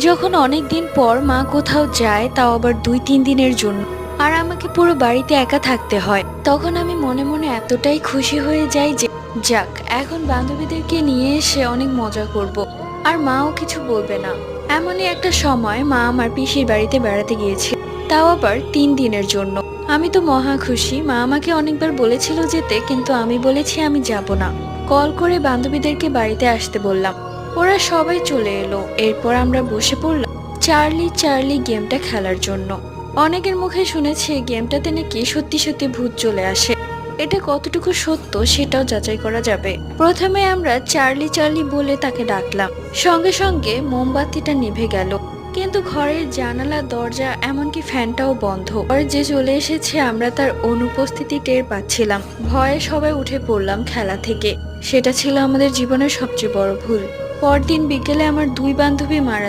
যখন অনেক দিন পর মা কোথাও যায়, তাও আবার 2-3 দিনের জন্য, আর আমাকে পুরো বাড়িতে একা থাকতে হয়, তখন আমি মনে মনে এতটাই খুশি হয়ে যাই যে যাক, এখন বান্ধবীদেরকে নিয়ে এসে অনেক মজা করব, আর মাও কিছু বলবে না। এমনই একটা সময় মা আমার পিসির বাড়িতে বেড়াতে গিয়েছে, তাও আবার 3 দিনের জন্য। আমি তো মহা খুশি। মা আমাকে অনেকবার বলেছিল যেতে, কিন্তু আমি বলেছি আমি যাব না। কল করে বান্ধবীদেরকে বাড়িতে আসতে বললাম। ওরা সবাই চলে এলো। এরপর আমরা বসে পড়লাম চার্লি চার্লি গেমটা খেলার জন্য। অনেকের মুখে শুনেছি গেমটাতে নাকি সত্যি সত্যি ভূত চলে আসে। এটা কতটুকু সত্য সেটাও যাচাই করা যাবে। প্রথমে আমরা চার্লি চার্লি বলে তাকে ডাকলাম, সঙ্গে সঙ্গে মোমবাতিটা নিভে গেল। কিন্তু ঘরের জানালা, দরজা, এমনকি ফ্যানটাও বন্ধ। ঘরে যে চলে এসেছে আমরা তার অনুপস্থিতি টের পাচ্ছিলাম। ভয়ে সবাই উঠে পড়লাম খেলা থেকে। সেটা ছিল আমাদের জীবনের সবচেয়ে বড় ভুল। পরদিন বিকেলে আমার 2 বান্ধবী মারা